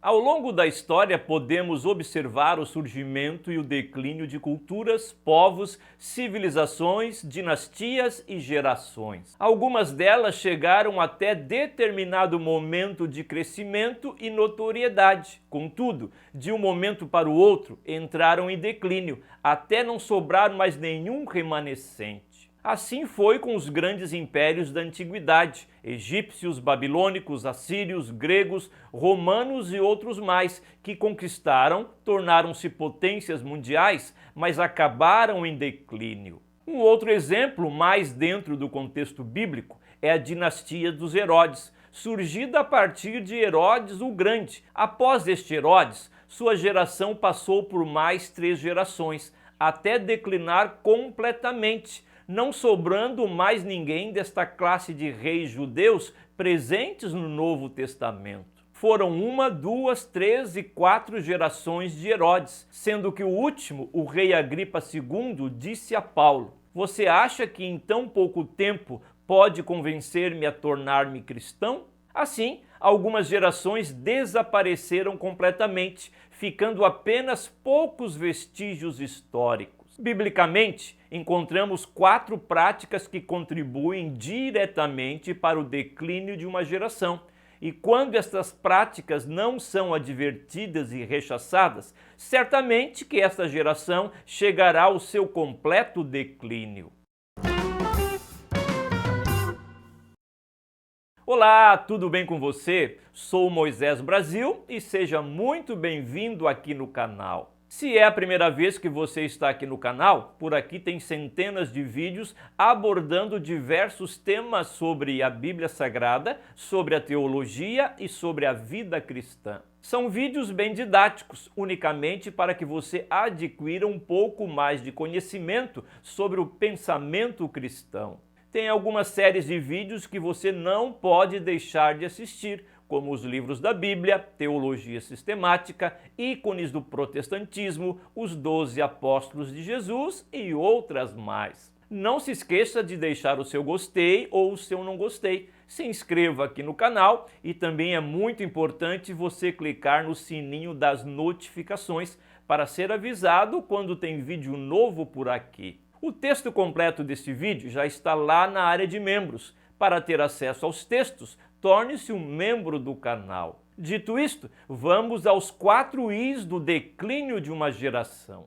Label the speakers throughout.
Speaker 1: Ao longo da história, podemos observar o surgimento e o declínio de culturas, povos, civilizações, dinastias e gerações. Algumas delas chegaram até determinado momento de crescimento e notoriedade. Contudo, de um momento para o outro, entraram em declínio, até não sobrar mais nenhum remanescente. Assim foi com os grandes impérios da antiguidade, egípcios, babilônicos, assírios, gregos, romanos e outros mais, que conquistaram, tornaram-se potências mundiais, mas acabaram em declínio. Um outro exemplo, mais dentro do contexto bíblico, é a dinastia dos Herodes, surgida a partir de Herodes o Grande. Após este Herodes, sua geração passou por mais 3 gerações, até declinar completamente, não sobrando mais ninguém desta classe de reis judeus presentes no Novo Testamento. Foram 1, 2, 3 e 4 gerações de Herodes, sendo que o último, o rei Agripa II, disse a Paulo: "Você acha que em tão pouco tempo pode convencer-me a tornar-me cristão?" Assim, algumas gerações desapareceram completamente, ficando apenas poucos vestígios históricos. Biblicamente, encontramos 4 práticas que contribuem diretamente para o declínio de uma geração. E quando estas práticas não são advertidas e rechaçadas, certamente que esta geração chegará ao seu completo declínio. Olá, tudo bem com você? Sou Moisés Brasil e seja muito bem-vindo aqui no canal. Se é a primeira vez que você está aqui no canal, por aqui tem centenas de vídeos abordando diversos temas sobre a Bíblia Sagrada, sobre a teologia e sobre a vida cristã. São vídeos bem didáticos, unicamente para que você adquira um pouco mais de conhecimento sobre o pensamento cristão. Tem algumas séries de vídeos que você não pode deixar de assistir, como os livros da Bíblia, teologia sistemática, ícones do protestantismo, os 12 apóstolos de Jesus e outras mais. Não se esqueça de deixar o seu gostei ou o seu não gostei. Se inscreva aqui no canal e também é muito importante você clicar no sininho das notificações para ser avisado quando tem vídeo novo por aqui. O texto completo deste vídeo já está lá na área de membros. Para ter acesso aos textos, torne-se um membro do canal. Dito isto, vamos aos 4 Is do declínio de uma geração.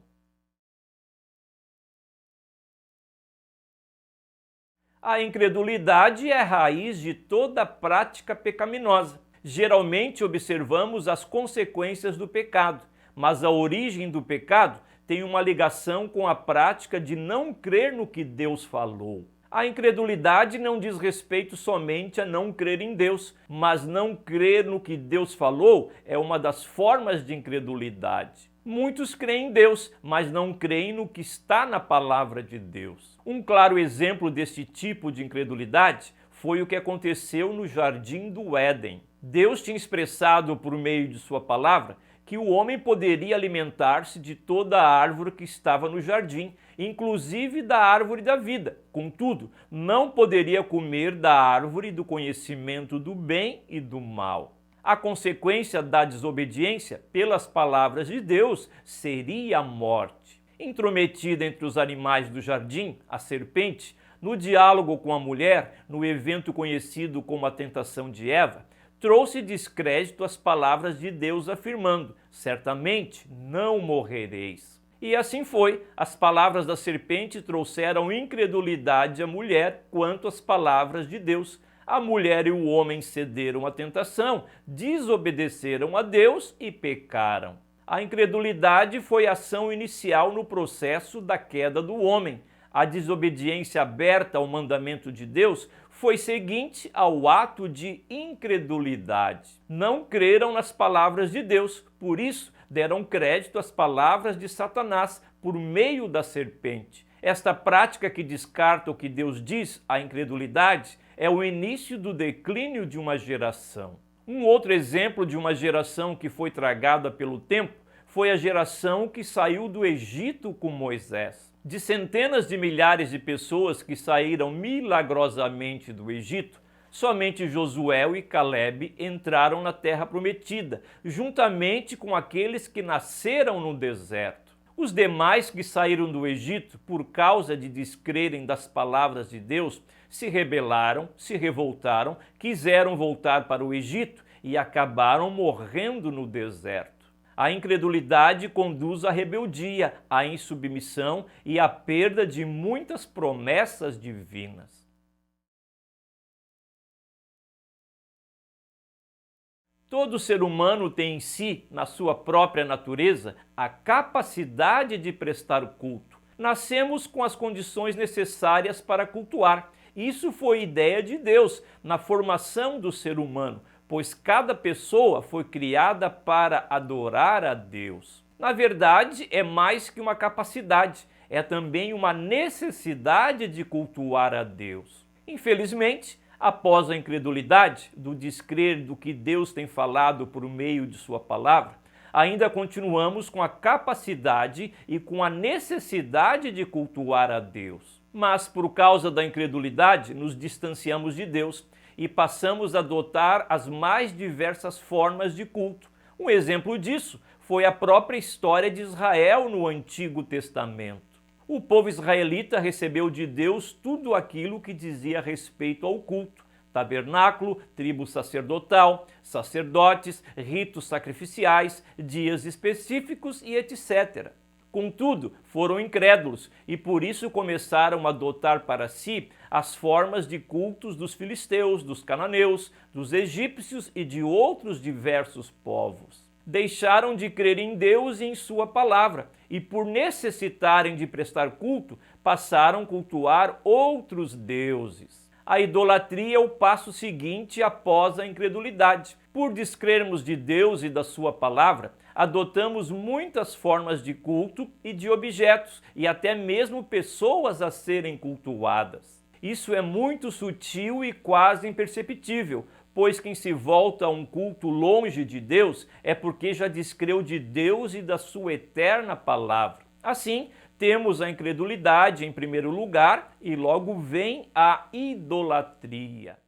Speaker 1: A incredulidade é a raiz de toda prática pecaminosa. Geralmente observamos as consequências do pecado, mas a origem do pecado tem uma ligação com a prática de não crer no que Deus falou. A incredulidade não diz respeito somente a não crer em Deus, mas não crer no que Deus falou é uma das formas de incredulidade. Muitos creem em Deus, mas não creem no que está na palavra de Deus. Um claro exemplo desse tipo de incredulidade foi o que aconteceu no Jardim do Éden. Deus tinha expressado por meio de sua palavra que o homem poderia alimentar-se de toda a árvore que estava no jardim, inclusive da árvore da vida. Contudo, não poderia comer da árvore do conhecimento do bem e do mal. A consequência da desobediência, pelas palavras de Deus, seria a morte. Intrometida entre os animais do jardim, a serpente, no diálogo com a mulher, no evento conhecido como a tentação de Eva, trouxe descrédito às palavras de Deus afirmando: certamente não morrereis. E assim foi, as palavras da serpente trouxeram incredulidade à mulher quanto às palavras de Deus. A mulher e o homem cederam à tentação, desobedeceram a Deus e pecaram. A incredulidade foi a ação inicial no processo da queda do homem. A desobediência aberta ao mandamento de Deus foi seguinte ao ato de incredulidade. Não creram nas palavras de Deus, por isso deram crédito às palavras de Satanás por meio da serpente. Esta prática que descarta o que Deus diz, a incredulidade, é o início do declínio de uma geração. Um outro exemplo de uma geração que foi tragada pelo tempo foi a geração que saiu do Egito com Moisés. De centenas de milhares de pessoas que saíram milagrosamente do Egito, Somente Josué e Calebe entraram na terra prometida, juntamente com aqueles que nasceram no deserto. Os demais que saíram do Egito por causa de descrerem das palavras de Deus, se rebelaram, se revoltaram, quiseram voltar para o Egito e acabaram morrendo no deserto. A incredulidade conduz à rebeldia, à insubmissão e à perda de muitas promessas divinas. Todo ser humano tem em si, na sua própria natureza, a capacidade de prestar culto. Nascemos com as condições necessárias para cultuar. Isso foi ideia de Deus na formação do ser humano, pois cada pessoa foi criada para adorar a Deus. Na verdade, é mais que uma capacidade, é também uma necessidade de cultuar a Deus. Infelizmente, após a incredulidade, do descrer do que Deus tem falado por meio de sua palavra, ainda continuamos com a capacidade e com a necessidade de cultuar a Deus. Mas por causa da incredulidade, nos distanciamos de Deus e passamos a adotar as mais diversas formas de culto. Um exemplo disso foi a própria história de Israel no Antigo Testamento. O povo israelita recebeu de Deus tudo aquilo que dizia respeito ao culto: tabernáculo, tribo sacerdotal, sacerdotes, ritos sacrificiais, dias específicos e etc. Contudo, foram incrédulos e por isso começaram a adotar para si as formas de cultos dos filisteus, dos cananeus, dos egípcios e de outros diversos povos. Deixaram de crer em Deus e em sua palavra, e por necessitarem de prestar culto, passaram a cultuar outros deuses. A idolatria é o passo seguinte após a incredulidade. Por descrermos de Deus e da sua palavra, adotamos muitas formas de culto e de objetos, e até mesmo pessoas a serem cultuadas. Isso é muito sutil e quase imperceptível, pois quem se volta a um culto longe de Deus é porque já descreu de Deus e da sua eterna palavra. Assim, temos a incredulidade em primeiro lugar e logo vem a idolatria.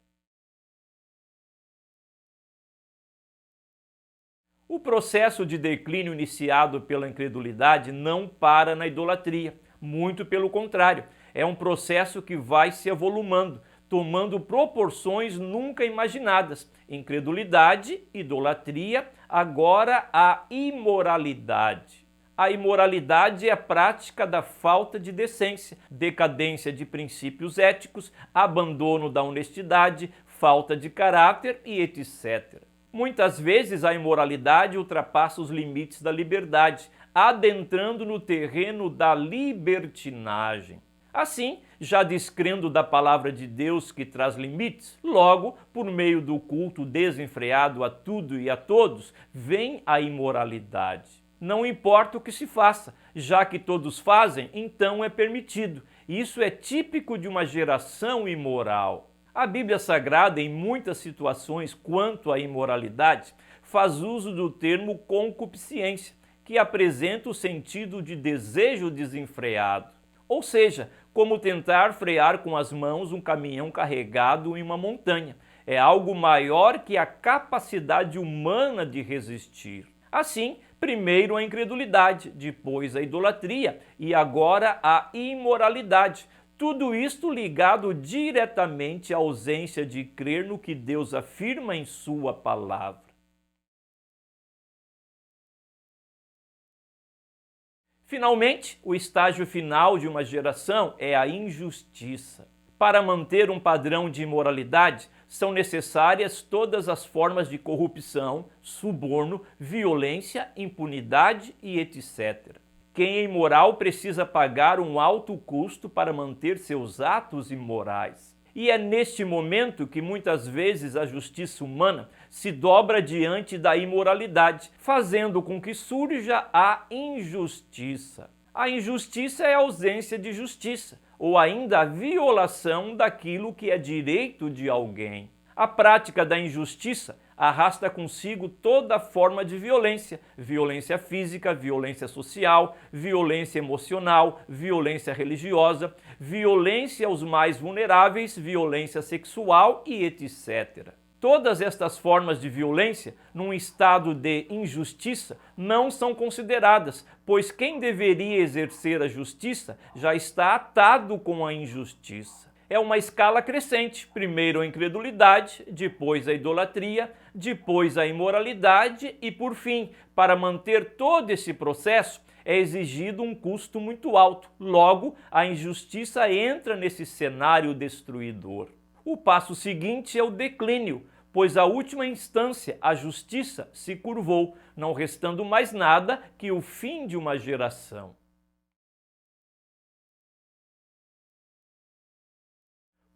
Speaker 1: O processo de declínio iniciado pela incredulidade não para na idolatria, muito pelo contrário, é um processo que vai se avolumando, tomando proporções nunca imaginadas. Incredulidade, idolatria, agora a imoralidade. A imoralidade é a prática da falta de decência, decadência de princípios éticos, abandono da honestidade, falta de caráter e etc. Muitas vezes a imoralidade ultrapassa os limites da liberdade, adentrando no terreno da libertinagem. Assim, já descrendo da palavra de Deus que traz limites, logo, por meio do culto desenfreado a tudo e a todos, vem a imoralidade. Não importa o que se faça, já que todos fazem, então é permitido. Isso é típico de uma geração imoral. A Bíblia Sagrada, em muitas situações quanto à imoralidade, faz uso do termo concupiscência, que apresenta o sentido de desejo desenfreado. Ou seja, como tentar frear com as mãos um caminhão carregado em uma montanha. É algo maior que a capacidade humana de resistir. Assim, primeiro a incredulidade, depois a idolatria e agora a imoralidade. Tudo isto ligado diretamente à ausência de crer no que Deus afirma em sua palavra. Finalmente, o estágio final de uma geração é a injustiça. Para manter um padrão de imoralidade, são necessárias todas as formas de corrupção, suborno, violência, impunidade e etc. Quem é imoral precisa pagar um alto custo para manter seus atos imorais. E é neste momento que muitas vezes a justiça humana se dobra diante da imoralidade, fazendo com que surja a injustiça. A injustiça é a ausência de justiça, ou ainda a violação daquilo que é direito de alguém. A prática da injustiça, arrasta consigo toda forma de violência: violência física, violência social, violência emocional, violência religiosa, violência aos mais vulneráveis, violência sexual e etc. Todas estas formas de violência, num estado de injustiça, não são consideradas, pois quem deveria exercer a justiça já está atado com a injustiça. É uma escala crescente: primeiro a incredulidade, depois a idolatria, depois a imoralidade e, por fim, para manter todo esse processo, é exigido um custo muito alto. Logo, a injustiça entra nesse cenário destruidor. O passo seguinte é o declínio, pois à última instância a justiça se curvou, não restando mais nada que o fim de uma geração.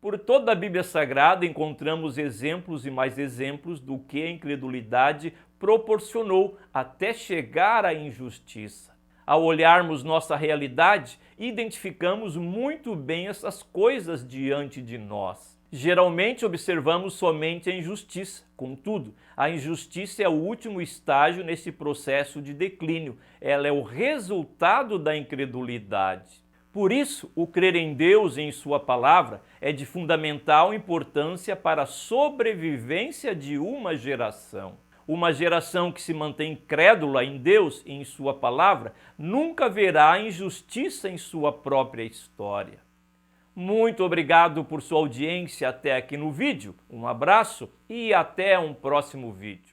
Speaker 1: Por toda a Bíblia Sagrada encontramos exemplos e mais exemplos do que a incredulidade proporcionou até chegar à injustiça. Ao olharmos nossa realidade, identificamos muito bem essas coisas diante de nós. Geralmente observamos somente a injustiça. Contudo, a injustiça é o último estágio nesse processo de declínio. Ela é o resultado da incredulidade. Por isso, o crer em Deus e em sua palavra é de fundamental importância para a sobrevivência de uma geração. Uma geração que se mantém crédula em Deus e em sua palavra nunca verá injustiça em sua própria história. Muito obrigado por sua audiência até aqui no vídeo. Um abraço e até um próximo vídeo.